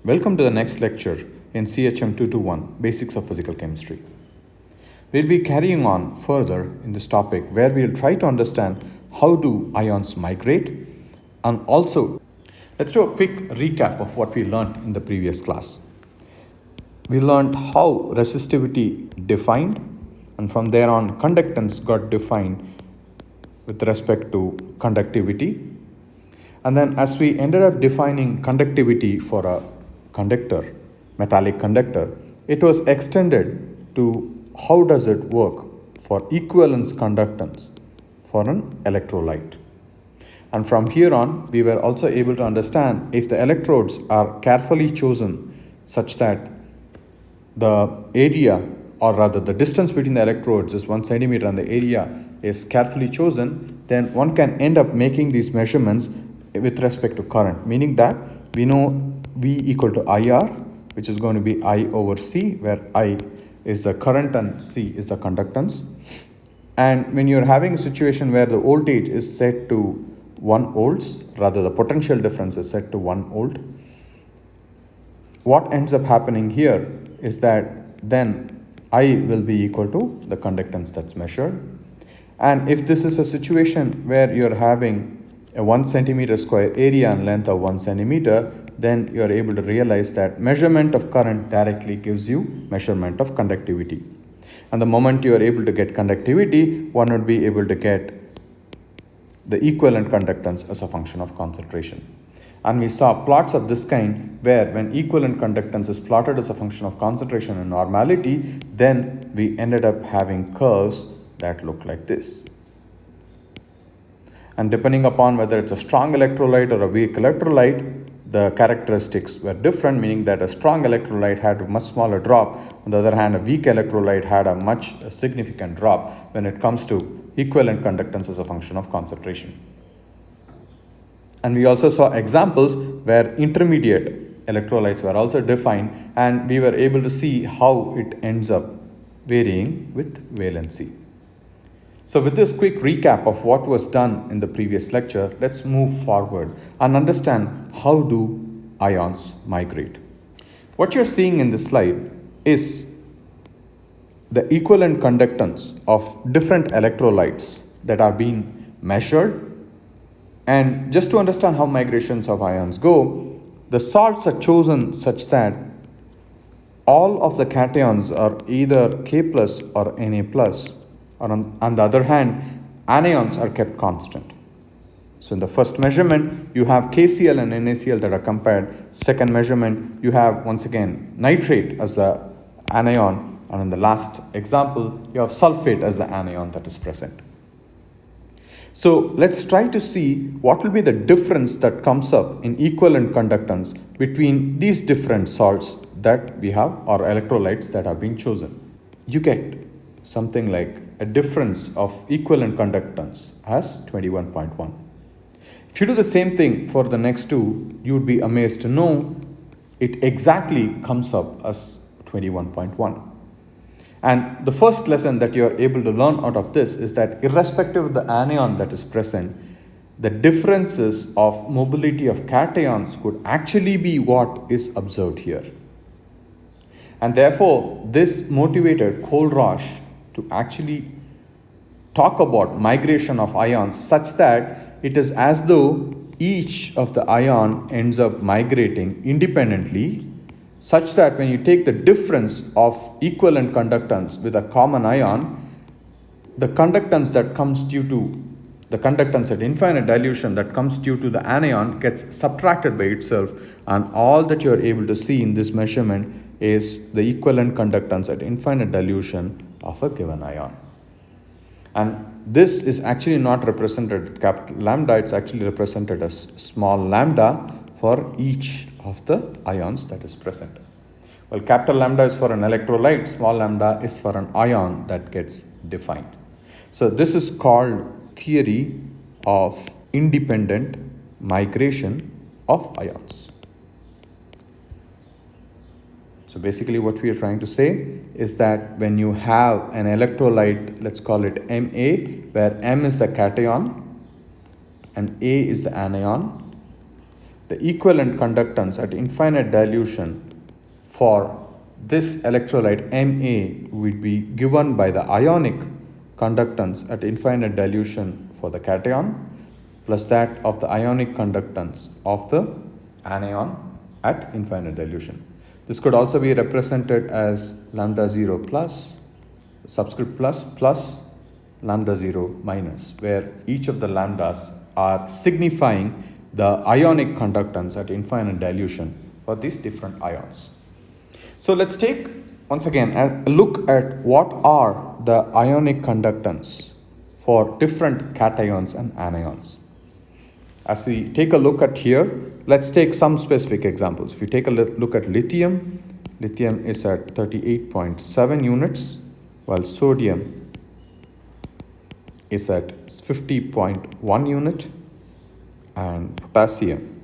Welcome to the next lecture in CHM 221, Basics of Physical Chemistry. We'll be carrying on further in this topic where we'll try to understand how do ions migrate, and also let's do a quick recap of what we learned in the previous class. We learned how resistivity defined, and from there on conductance got defined with respect to conductivity. And then as we ended up defining conductivity for a conductor, metallic conductor, it was extended to how does it work for equivalence conductance for an electrolyte. And from here on, we were also able to understand if the electrodes are carefully chosen such that the area, or rather the distance between the electrodes is 1 centimeter and the area is carefully chosen, then one can end up making these measurements with respect to current, meaning that we know V equal to IR, which is going to be I over C, where I is the current and C is the conductance. And when you're having a situation where the voltage is set to 1 volts, rather the potential difference is set to 1 volt, what ends up happening here is that then I will be equal to the conductance that's measured. And if this is a situation where you're having a 1 centimeter square area and length of 1 centimeter, then you are able to realize that measurement of current directly gives you measurement of conductivity. And the moment you are able to get conductivity, one would be able to get the equivalent conductance as a function of concentration. And we saw plots of this kind where when equivalent conductance is plotted as a function of concentration and normality, then we ended up having curves that look like this. And depending upon whether it's a strong electrolyte or a weak electrolyte, the characteristics were different, meaning that a strong electrolyte had a much smaller drop. On the other hand, a weak electrolyte had a significant drop when it comes to equivalent conductance as a function of concentration. And we also saw examples where intermediate electrolytes were also defined, and we were able to see how it ends up varying with valency. So with this quick recap of what was done in the previous lecture, let's move forward and understand how do ions migrate. What you're seeing in this slide is the equivalent conductance of different electrolytes that are being measured. And just to understand how migrations of ions go, the salts are chosen such that all of the cations are either K plus or Na plus. Or on the other hand, anions are kept constant. So in the first measurement, you have KCl and NaCl that are compared. Second measurement, you have once again nitrate as the anion. And in the last example, you have sulfate as the anion that is present. So let's try to see what will be the difference that comes up in equivalent conductance between these different salts that we have, or electrolytes that have been chosen. You get something like a difference of equivalent conductance as 21.1. If you do the same thing for the next two, you would be amazed to know it exactly comes up as 21.1. And the first lesson that you are able to learn out of this is that irrespective of the anion that is present, the differences of mobility of cations could actually be what is observed here. And therefore, this motivated Kohlrausch to actually talk about migration of ions such that it is as though each of the ion ends up migrating independently, such that when you take the difference of equivalent conductance with a common ion, the conductance that comes due to the conductance at infinite dilution that comes due to the anion gets subtracted by itself, and all that you are able to see in this measurement is the equivalent conductance at infinite dilution of a given ion. And this is actually not represented at capital lambda, it's actually represented as small lambda for each of the ions that is present. Well, capital lambda is for an electrolyte, small lambda is for an ion that gets defined. So this is called theory of independent migration of ions. So basically what we are trying to say is that when you have an electrolyte, let's call it Ma, where M is the cation and A is the anion, the equivalent conductance at infinite dilution for this electrolyte Na would be given by the ionic conductance at infinite dilution for the cation plus that of the ionic conductance of the anion at infinite dilution. This could also be represented as lambda 0 plus, subscript plus lambda 0 minus, where each of the lambdas are signifying the ionic conductance at infinite dilution for these different ions. So let's take once again a look at what are the ionic conductance for different cations and anions. As we take a look at here, let's take some specific examples. If you take a look at lithium, lithium is at 38.7 units, while sodium is at 50.1 unit, and potassium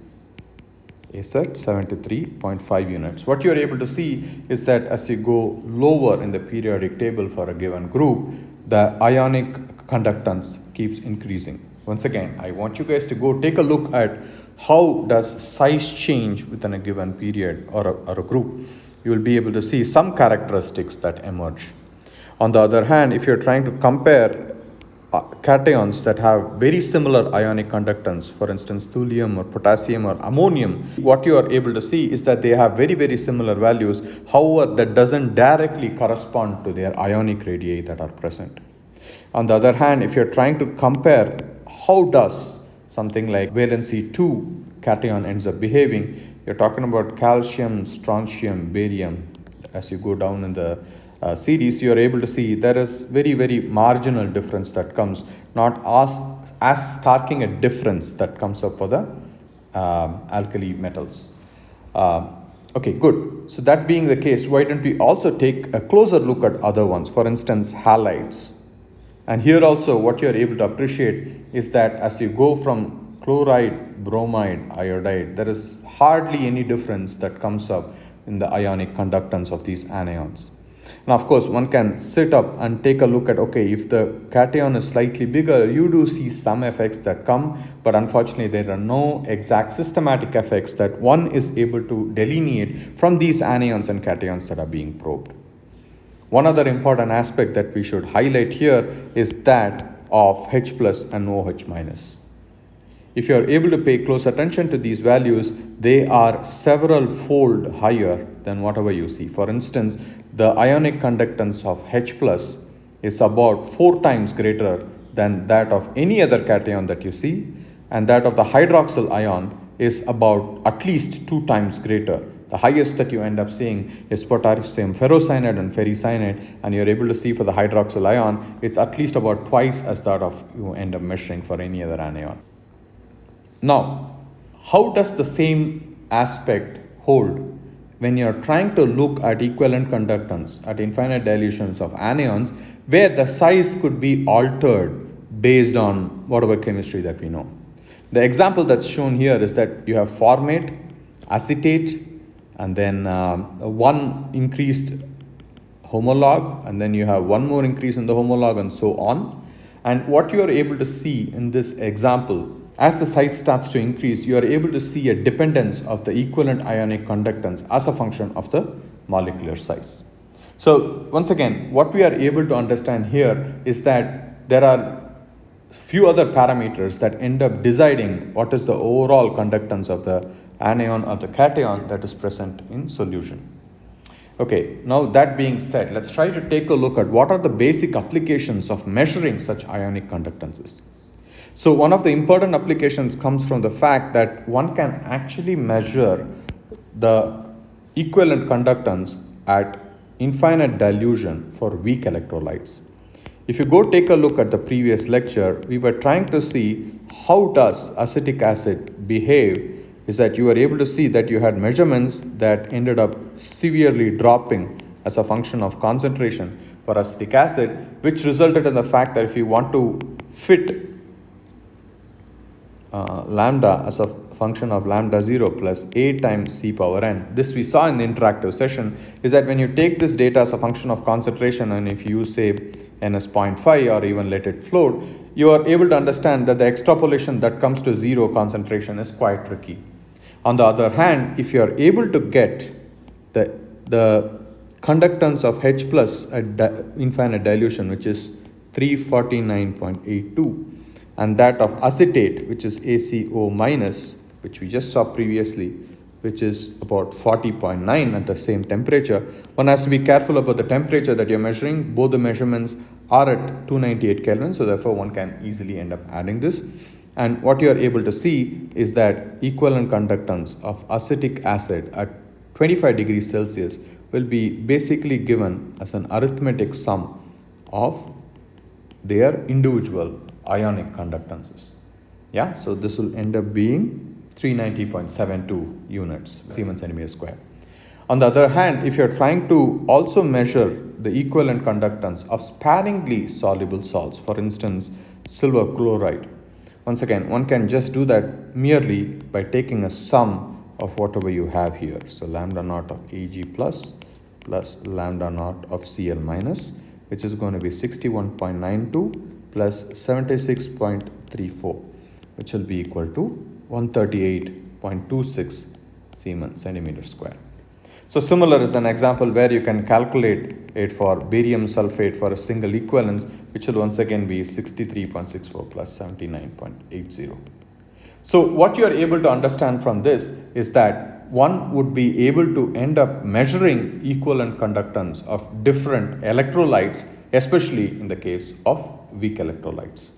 is at 73.5 units. What you are able to see is that as you go lower in the periodic table for a given group, the ionic conductance keeps increasing. Once again, I want you guys to go take a look at how does size change within a given period or a group. You will be able to see some characteristics that emerge. On the other hand, if you're trying to compare cations that have very similar ionic conductance, for instance, thulium or potassium or ammonium, what you are able to see is that they have very, very similar values. However, that doesn't directly correspond to their ionic radii that are present. On the other hand, if you're trying to compare how does something like valency 2 cation ends up behaving, you're talking about calcium, strontium, barium. As you go down in the series, you are able to see there is very, very marginal difference that comes, not as starking a difference that comes up for the alkali metals. Okay, good. So that being the case, why don't we also take a closer look at other ones, for instance, halides. And here also what you are able to appreciate is that as you go from chloride, bromide, iodide, there is hardly any difference that comes up in the ionic conductance of these anions. Now, of course, one can sit up and take a look at, okay, if the cation is slightly bigger, you do see some effects that come, but unfortunately, there are no exact systematic effects that one is able to delineate from these anions and cations that are being probed. One other important aspect that we should highlight here is that of H plus and OH minus. If you are able to pay close attention to these values, they are several fold higher than whatever you see. For instance, the ionic conductance of H plus is about 4 times greater than that of any other cation that you see, and that of the hydroxyl ion is about at least 2 times greater. The highest that you end up seeing is potassium ferrocyanide and ferricyanide, and you're able to see for the hydroxyl ion, it's at least about twice as that of you end up measuring for any other anion. Now, how does the same aspect hold when you're trying to look at equivalent conductance at infinite dilutions of anions where the size could be altered based on whatever chemistry that we know? The example that's shown here is that you have formate, acetate, and then one increased homolog, and then you have one more increase in the homolog, and so on. And what you are able to see in this example, as the size starts to increase, you are able to see a dependence of the equivalent ionic conductance as a function of the molecular size. So once again, what we are able to understand here is that there are few other parameters that end up deciding what is the overall conductance of the anion or the cation that is present in solution. Okay, now that being said, let's try to take a look at what are the basic applications of measuring such ionic conductances. So one of the important applications comes from the fact that one can actually measure the equivalent conductance at infinite dilution for weak electrolytes. If you go take a look at the previous lecture, we were trying to see how does acetic acid behave, is that you were able to see that you had measurements that ended up severely dropping as a function of concentration for acetic acid, which resulted in the fact that if you want to fit lambda as a function of lambda 0 plus a times c power n. This we saw in the interactive session, is that when you take this data as a function of concentration, and if you use say n as 0.5 or even let it float, you are able to understand that the extrapolation that comes to 0 concentration is quite tricky. On the other hand, if you are able to get the conductance of H plus at infinite dilution, which is 349.82, and that of acetate, which is ACO minus, which we just saw previously, which is about 40.9 at the same temperature. One has to be careful about the temperature that you're measuring. Both the measurements are at 298 Kelvin, so therefore one can easily end up adding this. And what you are able to see is that equivalent conductance of acetic acid at 25 degrees Celsius will be basically given as an arithmetic sum of their individual ionic conductances. Yeah, so this will end up being 390.72 units, Siemens centimeter square. On the other hand, if you're trying to also measure the equivalent conductance of sparingly soluble salts, for instance, silver chloride, once again, one can just do that merely by taking a sum of whatever you have here. So lambda naught of Ag plus lambda naught of Cl minus, which is going to be 61.92 plus 76.34, which will be equal to 138.26 Siemens centimeter square. So similar is an example where you can calculate it for barium sulfate for a single equivalence, which will once again be 63.64 plus 79.80. So what you are able to understand from this is that one would be able to end up measuring equivalent conductance of different electrolytes, especially in the case of weak electrolytes.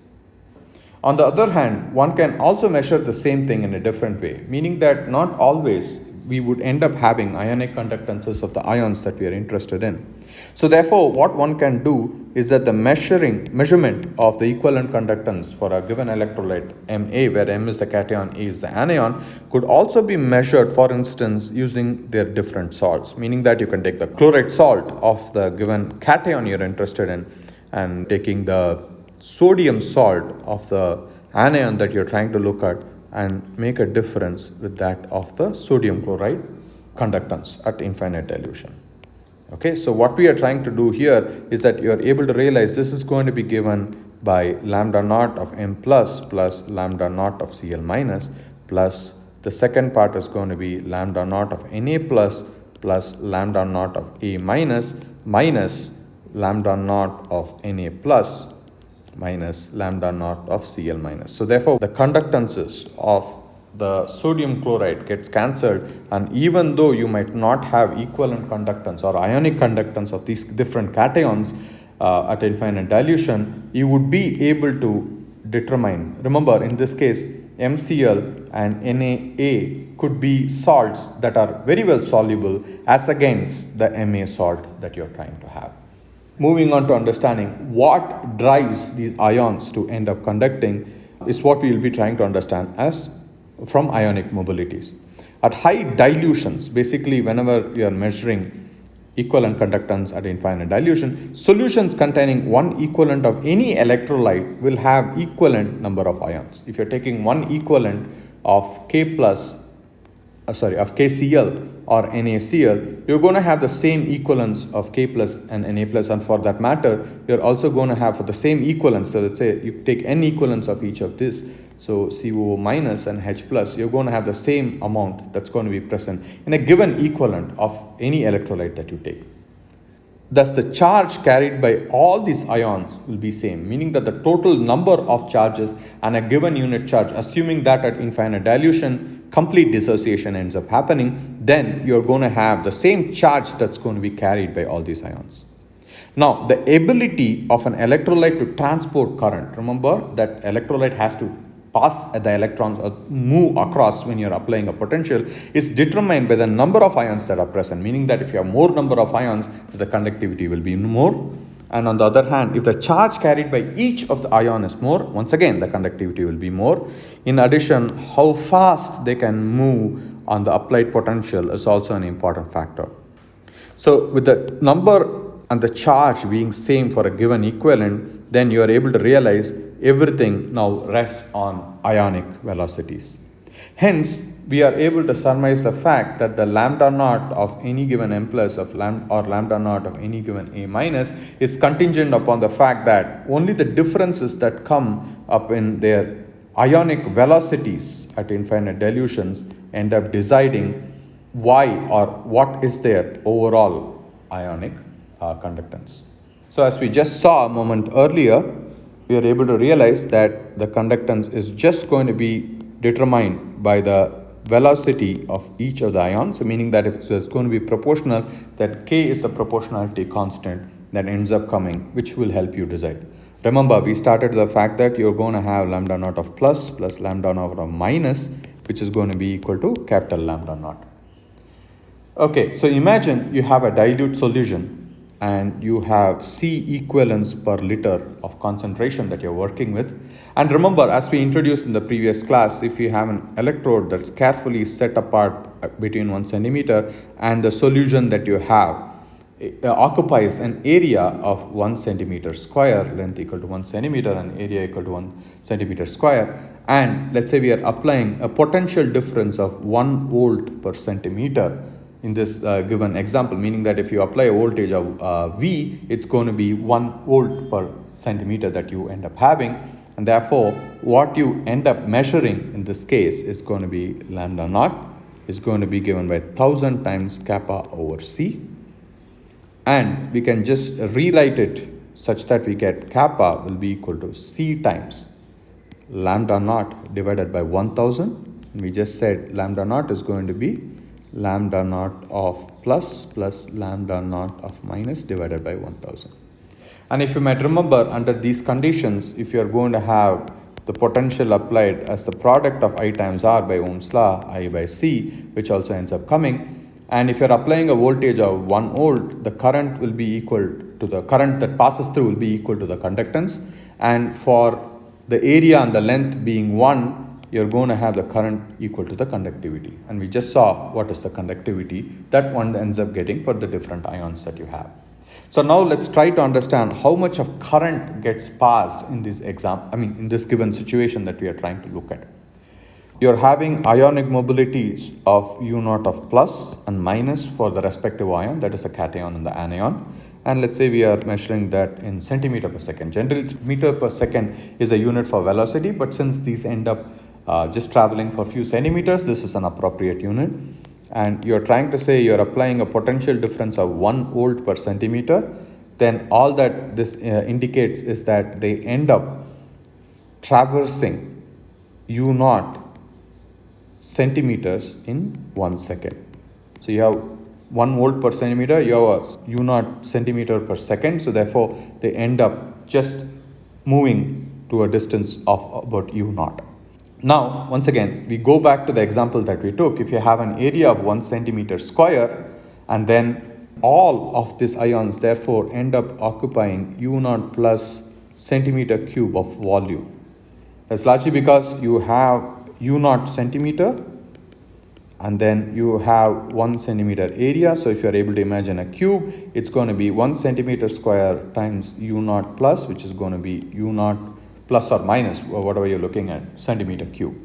On the other hand, one can also measure the same thing in a different way, meaning that not always we would end up having ionic conductances of the ions that we are interested in. So therefore, what one can do is that the measurement of the equivalent conductance for a given electrolyte Ma, where M is the cation, A is the anion, could also be measured, for instance, using their different salts, meaning that you can take the chloride salt of the given cation you're interested in and taking the sodium salt of the anion that you're trying to look at and make a difference with that of the sodium chloride conductance at infinite dilution. Okay, so what we are trying to do here is that you are able to realize this is going to be given by lambda naught of M plus lambda naught of Cl minus plus the second part is going to be lambda naught of Na plus lambda naught of A minus lambda naught of Na plus minus lambda naught of Cl minus. So therefore the conductances of the sodium chloride gets cancelled, and even though you might not have equivalent conductance or ionic conductance of these different cations at infinite dilution, you would be able to determine, remember in this case MCl and Na could be salts that are very well soluble as against the Ma salt that you're trying to have. Moving on to understanding what drives these ions to end up conducting is what we will be trying to understand as from ionic mobilities. At high dilutions, basically whenever you are measuring equivalent conductance at infinite dilution, solutions containing one equivalent of any electrolyte will have equivalent number of ions. If you're taking one equivalent of KCl or NaCl, you're going to have the same equivalence of K plus and Na plus, and for that matter, you're also going to have for the same equivalence. So let's say you take n equivalents of each of this, so CO minus and H plus, you're going to have the same amount that's going to be present in a given equivalent of any electrolyte that you take. Thus, the charge carried by all these ions will be same, meaning that the total number of charges and a given unit charge, assuming that at infinite dilution, complete dissociation ends up happening, then you're going to have the same charge that's going to be carried by all these ions. Now, the ability of an electrolyte to transport current, remember that electrolyte has to pass the electrons or move across when you're applying a potential, is determined by the number of ions that are present, meaning that if you have more number of ions, the conductivity will be more. And on the other hand, if the charge carried by each of the ion is more, once again the conductivity will be more. In addition, how fast they can move on the applied potential is also an important factor. So with the number and the charge being same for a given equivalent, then you are able to realize everything now rests on ionic velocities. Hence, we are able to surmise the fact that the lambda naught of any given M plus or lambda naught of any given A minus is contingent upon the fact that only the differences that come up in their ionic velocities at infinite dilutions end up deciding why or what is their overall ionic conductance. So as we just saw a moment earlier, we are able to realize that the conductance is just going to be determined by the velocity of each of the ions, meaning that if it's going to be proportional, that K is the proportionality constant that ends up coming, which will help you decide. Remember, we started the fact that you're going to have lambda naught of plus lambda naught of minus, which is going to be equal to capital lambda naught. Okay, so imagine you have a dilute solution and you have C equivalents per liter of concentration that you're working with. And remember, as we introduced in the previous class, if you have an electrode that's carefully set apart between 1 centimeter and the solution that you have occupies an area of 1 centimeter square, length equal to 1 centimeter and area equal to 1 centimeter square, and let's say we are applying a potential difference of 1 volt per centimeter in this given example, meaning that if you apply a voltage of V, it's going to be 1 volt per centimeter that you end up having, and therefore what you end up measuring in this case is going to be lambda naught is going to be given by 1000 times kappa over C, and we can just rewrite it such that we get kappa will be equal to C times lambda naught divided by 1000. And we just said lambda naught is going to be lambda naught of plus lambda naught of minus divided by 1000. And if you might remember, under these conditions, if you are going to have the potential applied as the product of I times R by Ohm's law, I by C, which also ends up coming, and if you are applying a voltage of 1 volt, the current will be equal to the current that passes through will be equal to the conductance, and for the area and the length being 1, you're going to have the current equal to the conductivity. And we just saw what is the conductivity that one ends up getting for the different ions that you have. So now let's try to understand how much of current gets passed in this in this given situation that we are trying to look at. You're having ionic mobilities of U naught of plus and minus for the respective ion, that is the cation and the anion. And let's say we are measuring that in centimeter per second. Generally, meter per second is a unit for velocity, but since these end up just traveling for a few centimeters, this is an appropriate unit. And you're trying to say you're applying a potential difference of 1 volt per centimeter, then all that this indicates is that they end up traversing U naught centimeters in 1 second. So you have 1 volt per centimeter, you have a U naught centimeter per second, so therefore they end up just moving to a distance of about U naught. Now, once again, we go back to the example that we took. If you have an area of 1 centimeter square, and then all of these ions therefore end up occupying U naught plus centimeter cube of volume. That's largely because you have U naught centimeter, and then you have 1 centimeter area. So if you are able to imagine a cube, it's going to be 1 centimeter square times U naught plus, which is going to be U naught plus or minus, or whatever you're looking at, centimeter cube.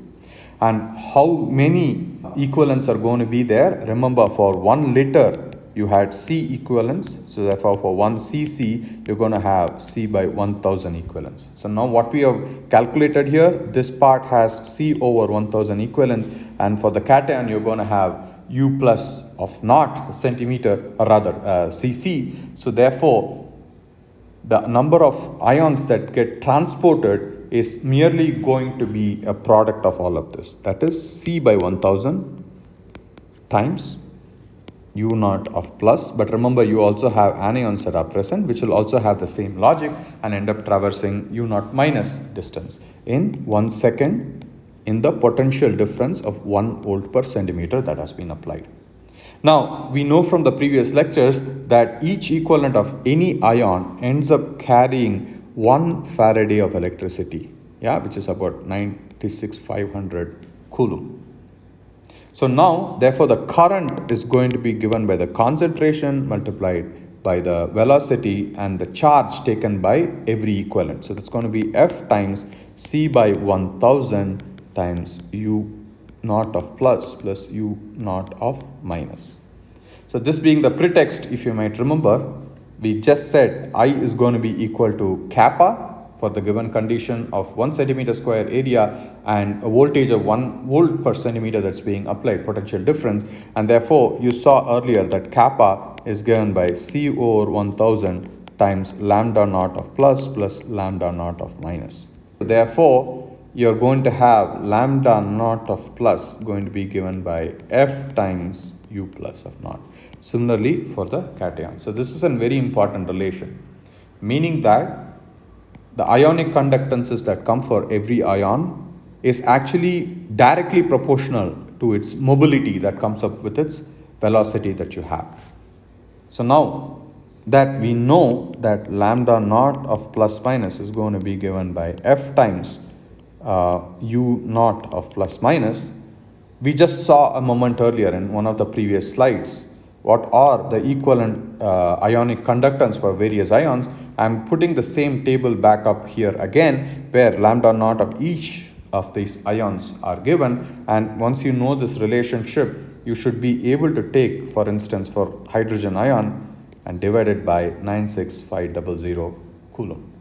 And how many equivalents are going to be there? Remember, for 1 liter, you had C equivalents. So therefore, for 1 cc, you're going to have C by 1000 equivalents. So now what we have calculated here, this part has C over 1000 equivalents. And for the cation, you're going to have U plus of naught centimeter, or rather cc. So therefore, the number of ions that get transported is merely going to be a product of all of this. That is C by 1000 times U naught of plus. But remember, you also have anions that are present, which will also have the same logic and end up traversing U naught minus distance in 1 second in the potential difference of 1 volt per centimeter that has been applied. Now, we know from the previous lectures that each equivalent of any ion ends up carrying 1 Faraday of electricity, which is about 96,500 coulomb. So now, therefore, the current is going to be given by the concentration multiplied by the velocity and the charge taken by every equivalent. So that's going to be F times C by 1000 times U naught of plus U naught of minus. So this being the pretext, if you might remember, we just said I is going to be equal to kappa for the given condition of 1 centimeter square area and a voltage of 1 volt per centimeter that's being applied, potential difference. And therefore, you saw earlier that kappa is given by C over 1000 times lambda naught of plus lambda naught of minus. So therefore, you're going to have lambda naught of plus going to be given by F times U plus of naught. Similarly for the cation. So this is a very important relation, meaning that the ionic conductances that come for every ion is actually directly proportional to its mobility that comes up with its velocity that you have. So now that we know that lambda naught of plus minus is going to be given by F times U naught of plus minus, we just saw a moment earlier in one of the previous slides what are the equivalent ionic conductance for various ions. I'm putting the same table back up here again, where lambda naught of each of these ions are given, and once you know this relationship, you should be able to take, for instance, for hydrogen ion and divide it by 96500 coulomb.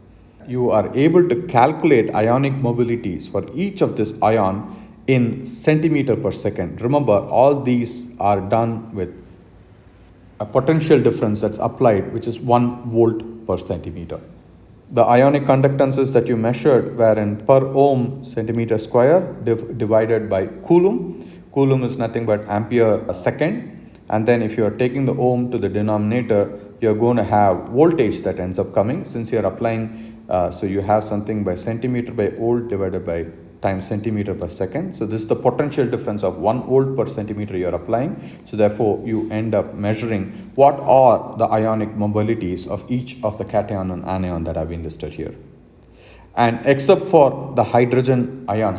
You are able to calculate ionic mobilities for each of this ion in centimeter per second. Remember, all these are done with a potential difference that's applied, which is 1 volt per centimeter. The ionic conductances that you measured were in per ohm centimeter square divided by coulomb. Coulomb is nothing but ampere a second. And then if you are taking the ohm to the denominator, you're going to have voltage that ends up coming. Since you're applying, so you have something by centimeter by volt divided by times centimeter per second. So this is the potential difference of 1 volt per centimeter you're applying. So therefore, you end up measuring what are the ionic mobilities of each of the cation and anion that have been listed here. And except for the hydrogen ion,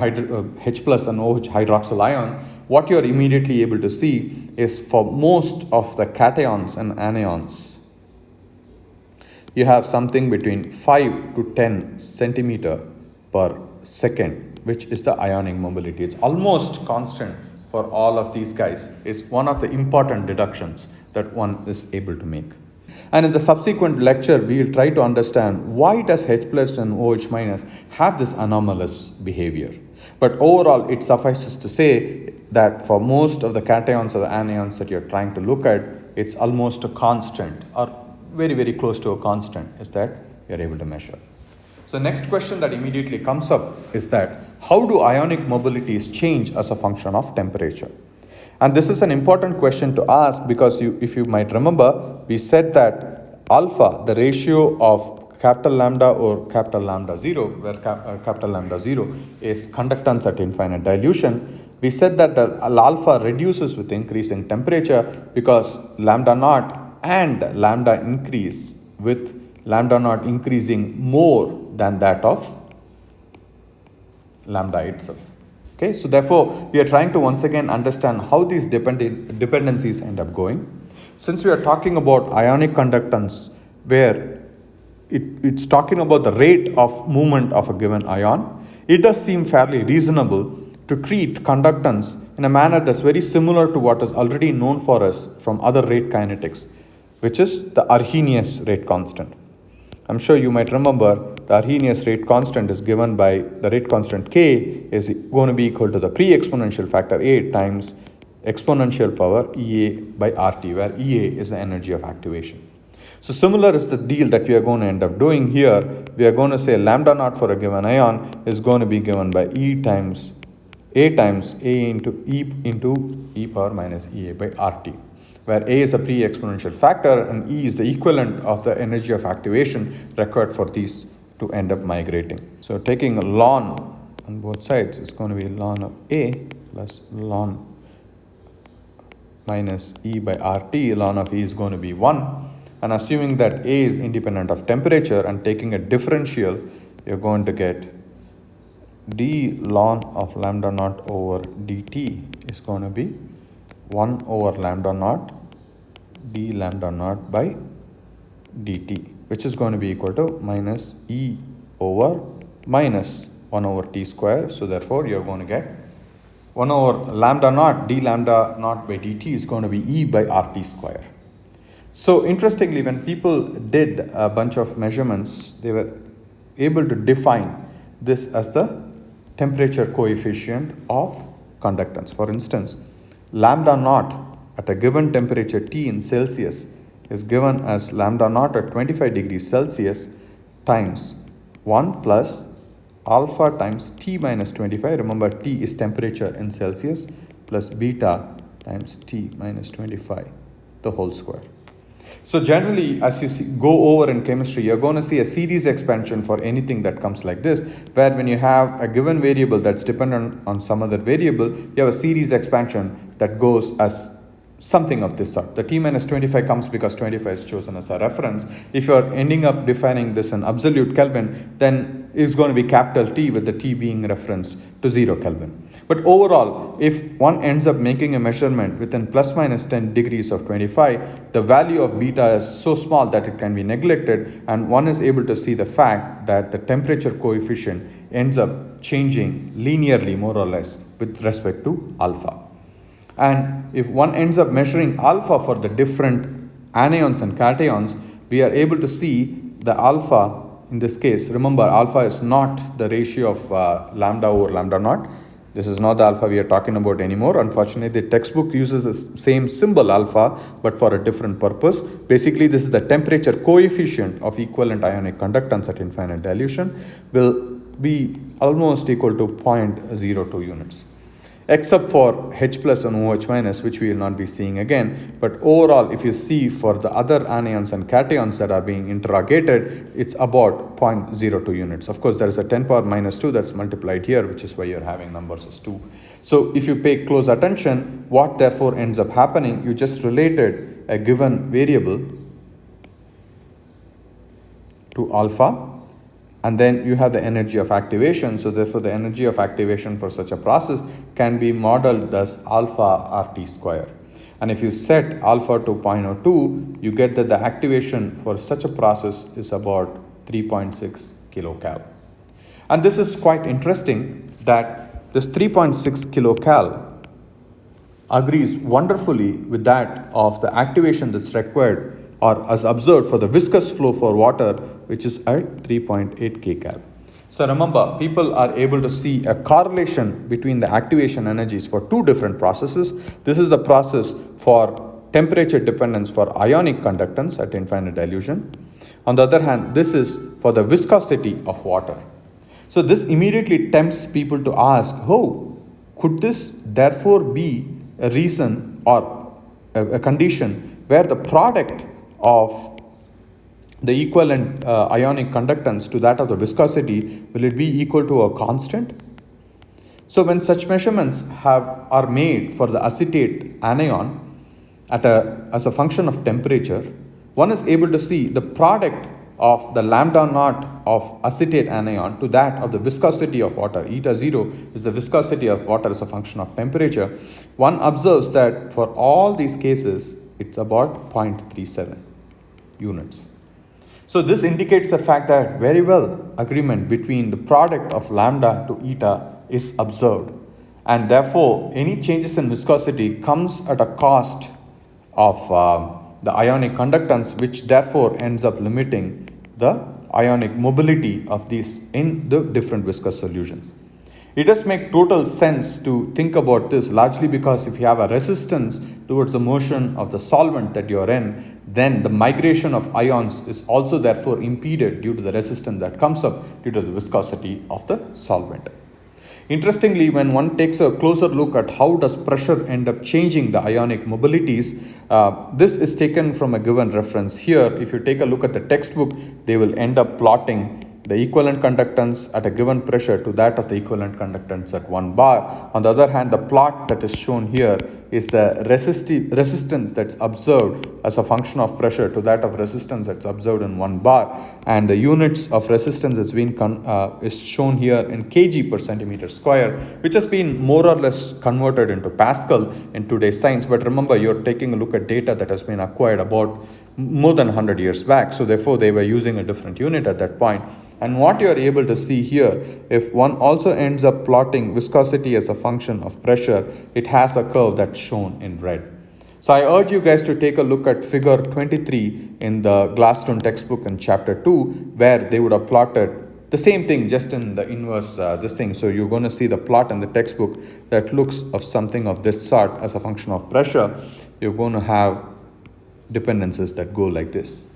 H plus and OH hydroxyl ion, what you're immediately able to see is for most of the cations and anions, you have something between 5 to 10 centimeter per second, which is the ionic mobility. It's almost constant for all of these guys. It's one of the important deductions that one is able to make. And in the subsequent lecture, we will try to understand why does H plus and OH minus have this anomalous behavior. But overall, it suffices to say that for most of the cations or the anions that you're trying to look at, it's almost a constant or very, very close to a constant is that you're able to measure. So next question that immediately comes up is that how do ionic mobilities change as a function of temperature? And this is an important question to ask because if you might remember, we said that alpha, the ratio of capital lambda or capital lambda 0, where capital lambda 0 is conductance at infinite dilution, we said that the alpha reduces with increasing temperature because lambda naught and lambda increase with lambda naught increasing more than that of lambda itself. Okay, so therefore, we are trying to once again understand how these dependencies end up going. Since we are talking about ionic conductance, where it's talking about the rate of movement of a given ion, it does seem fairly reasonable to treat conductance in a manner that's very similar to what is already known for us from other rate kinetics, which is the Arrhenius rate constant. I'm sure you might remember the Arrhenius rate constant is given by the rate constant K is going to be equal to the pre-exponential factor A times exponential power EA by RT, where EA is the energy of activation. So similar is the deal that we are going to end up doing here. We are going to say lambda naught for a given ion is going to be given by A times A into E power minus EA by RT, where A is a pre-exponential factor and E is the equivalent of the energy of activation required for these to end up migrating. So taking a ln on both sides is going to be ln of A plus ln minus E by RT. Ln of E is going to be 1. And assuming that A is independent of temperature and taking a differential, you're going to get d ln of lambda naught over dt is going to be 1 over lambda naught d lambda naught by dt, which is going to be equal to minus E over minus 1 over t square. So therefore, you're going to get 1 over lambda naught d lambda naught by dt is going to be E by RT square. So interestingly, when people did a bunch of measurements, they were able to define this as the temperature coefficient of conductance. For instance, lambda naught at a given temperature T in Celsius is given as lambda naught at 25 degrees Celsius times 1 plus alpha times T minus 25. Remember, T is temperature in Celsius, plus beta times T minus 25, the whole square. So generally, as you go over in chemistry, you're going to see a series expansion for anything that comes like this, where when you have a given variable that's dependent on some other variable, you have a series expansion that goes as something of this sort. The T minus 25 comes because 25 is chosen as a reference. If you're ending up defining this in absolute Kelvin, then it's going to be capital T with the T being referenced to 0 Kelvin. But overall, if one ends up making a measurement within plus minus 10 degrees of 25, the value of beta is so small that it can be neglected, and one is able to see the fact that the temperature coefficient ends up changing linearly, more or less, with respect to alpha. And if one ends up measuring alpha for the different anions and cations, we are able to see the alpha in this case. Remember, alpha is not the ratio of lambda over lambda naught. This is not the alpha we are talking about anymore. Unfortunately, the textbook uses the same symbol alpha, but for a different purpose. Basically, this is the temperature coefficient of equivalent ionic conductance at infinite dilution, will be almost equal to 0.02 units. Except for H plus and OH minus, which we will not be seeing again. But overall, if you see for the other anions and cations that are being interrogated, it's about 0.02 units. Of course, there is a 10 power minus 2 that's multiplied here, which is why you're having numbers as 2. So if you pay close attention, what therefore ends up happening, you just related a given variable to alpha, and then you have the energy of activation. So therefore, the energy of activation for such a process can be modeled as alpha RT square. And if you set alpha to 0.02, you get that the activation for such a process is about 3.6 kilocal. And this is quite interesting that this 3.6 kilocal agrees wonderfully with that of the activation that's required or as observed for the viscous flow for water, which is at 3.8 kcal. So remember, people are able to see a correlation between the activation energies for two different processes. This is the process for temperature dependence for ionic conductance at infinite dilution. On the other hand, this is for the viscosity of water. So this immediately tempts people to ask, could this therefore be a reason or a condition where the product of the equivalent ionic conductance to that of the viscosity, will it be equal to a constant? So when such measurements are made for the acetate anion as a function of temperature, one is able to see the product of the lambda naught of acetate anion to that of the viscosity of water. Eta 0 is the viscosity of water as a function of temperature. One observes that for all these cases, it's about 0.37 units. So this indicates the fact that very well agreement between the product of lambda to eta is observed, and therefore any changes in viscosity comes at a cost of the ionic conductance, which therefore ends up limiting the ionic mobility of these in the different viscous solutions. It does make total sense to think about this, largely because if you have a resistance towards the motion of the solvent that you're in, then the migration of ions is also therefore impeded due to the resistance that comes up due to the viscosity of the solvent. Interestingly, when one takes a closer look at how does pressure end up changing the ionic mobilities, this is taken from a given reference here. If you take a look at the textbook, they will end up plotting the equivalent conductance at a given pressure to that of the equivalent conductance at 1 bar. On the other hand, the plot that is shown here is the resistance that's observed as a function of pressure to that of resistance that's observed in 1 bar. And the units of resistance that's been is shown here in kg per centimeter square, which has been more or less converted into Pascal in today's science. But remember, you're taking a look at data that has been acquired about more than 100 years back. So therefore, they were using a different unit at that point. And what you are able to see here, if one also ends up plotting viscosity as a function of pressure, it has a curve that's shown in red. So I urge you guys to take a look at figure 23 in the Glasstone textbook in chapter 2, where they would have plotted The same thing, just in the inverse this thing. So you're going to see the plot in the textbook that looks of something of this sort as a function of pressure. You're going to have dependencies that go like this.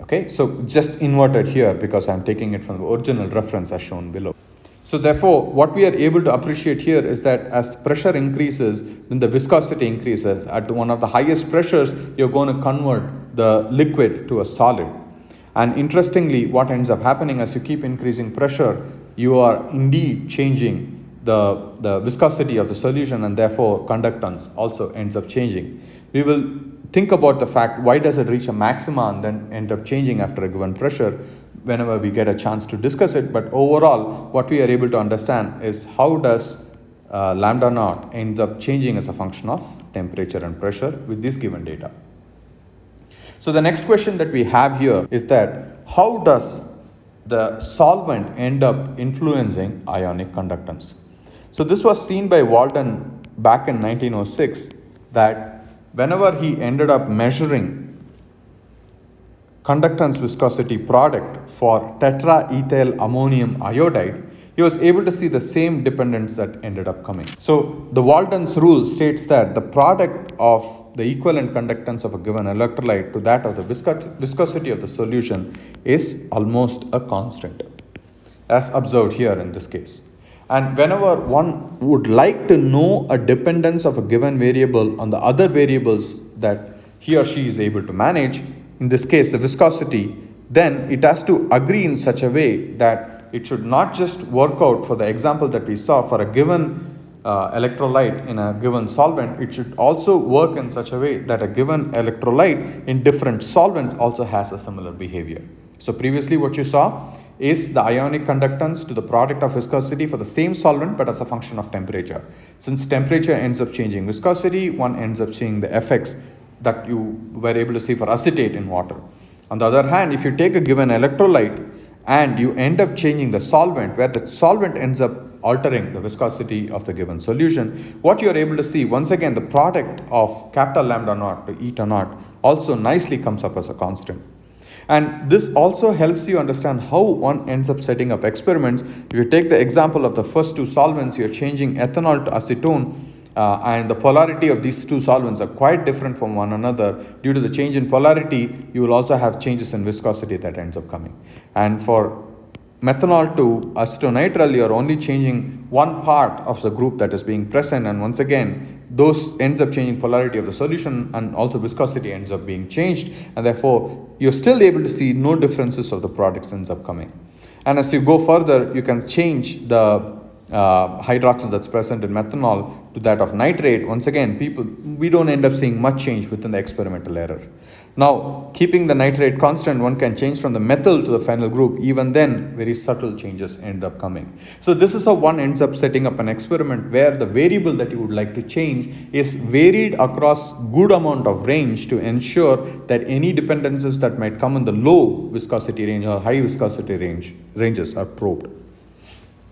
Okay, so just inverted here because I'm taking it from the original reference as shown below. So therefore, what we are able to appreciate here is that as pressure increases, then the viscosity increases. At one of the highest pressures, you're going to convert the liquid to a solid. And interestingly, what ends up happening as you keep increasing pressure, you are indeed changing the viscosity of the solution, and therefore conductance also ends up changing. We will think about the fact, why does it reach a maxima and then end up changing after a given pressure whenever we get a chance to discuss it. But overall, what we are able to understand is how does lambda naught ends up changing as a function of temperature and pressure with this given data. So the next question that we have here is that how does the solvent end up influencing ionic conductance? So this was seen by Walton back in 1906, that whenever he ended up measuring conductance viscosity product for tetraethyl ammonium iodide, he was able to see the same dependence that ended up coming. So the Walton's rule states that the product of the equivalent conductance of a given electrolyte to that of the viscosity of the solution is almost a constant, as observed here in this case. And whenever one would like to know a dependence of a given variable on the other variables that he or she is able to manage, in this case the viscosity, then it has to agree in such a way that it should not just work out for the example that we saw for a given electrolyte in a given solvent, it should also work in such a way that a given electrolyte in different solvents also has a similar behavior. So previously what you saw is the ionic conductance to the product of viscosity for the same solvent but as a function of temperature. Since temperature ends up changing viscosity, one ends up seeing the effects that you were able to see for acetate in water. On the other hand, if you take a given electrolyte and you end up changing the solvent, where the solvent ends up altering the viscosity of the given solution, what you are able to see, once again, the product of capital lambda naught to eta naught also nicely comes up as a constant. And this also helps you understand how one ends up setting up experiments. If you take the example of the first two solvents, you're changing ethanol to acetone, and the polarity of these two solvents are quite different from one another. Due to the change in polarity, you will also have changes in viscosity that ends up coming. And for methanol to acetonitrile, you are only changing one part of the group that is being present, and once again those ends up changing polarity of the solution, and also viscosity ends up being changed, and therefore you're still able to see no differences of the products ends up coming. And as you go further, you can change the hydroxyl that's present in methanol to that of nitrate. Once again, we don't end up seeing much change within the experimental error. Now, keeping the nitrate constant, one can change from the methyl to the phenyl group. Even then, very subtle changes end up coming. So this is how one ends up setting up an experiment where the variable that you would like to change is varied across good amount of range to ensure that any dependencies that might come in the low viscosity range or high viscosity ranges are probed.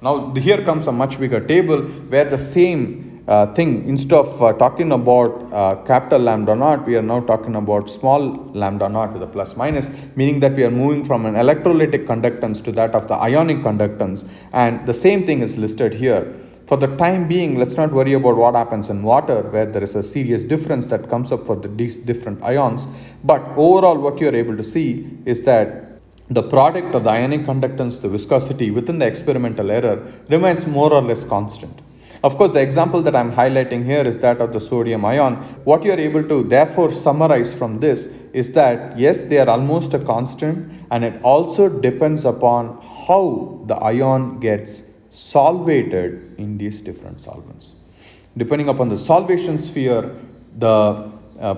Now here comes a much bigger table where the same thing, instead of talking about capital lambda naught, we are now talking about small lambda naught with a plus minus, meaning that we are moving from an electrolytic conductance to that of the ionic conductance, and the same thing is listed here. For the time being, let's not worry about what happens in water, where there is a serious difference that comes up for these different ions, but overall what you are able to see is that the product of the ionic conductance, the viscosity within the experimental error remains more or less constant. Of course, the example that I'm highlighting here is that of the sodium ion. What you are able to therefore summarize from this is that yes, they are almost a constant, and it also depends upon how the ion gets solvated in these different solvents. Depending upon the solvation sphere, the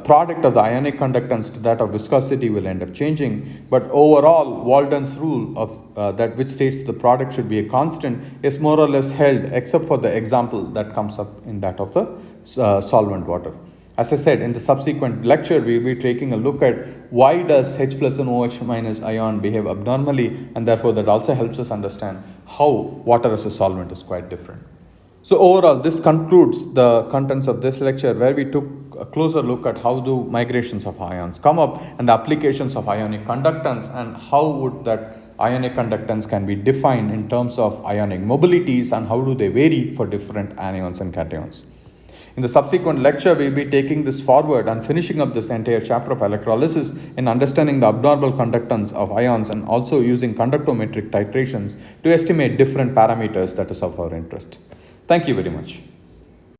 product of the ionic conductance to that of viscosity will end up changing, but overall Walton's rule of that which states the product should be a constant is more or less held, except for the example that comes up in that of the solvent water. As I said, in the subsequent lecture we will be taking a look at why does H plus and OH minus ion behave abnormally, and therefore that also helps us understand how water as a solvent is quite different. So overall, this concludes the contents of this lecture, where we took a closer look at how do migrations of ions come up and the applications of ionic conductance, and how would that ionic conductance can be defined in terms of ionic mobilities and how do they vary for different anions and cations. In the subsequent lecture, we will be taking this forward and finishing up this entire chapter of electrolysis in understanding the abnormal conductance of ions and also using conductometric titrations to estimate different parameters that is of our interest. Thank you very much.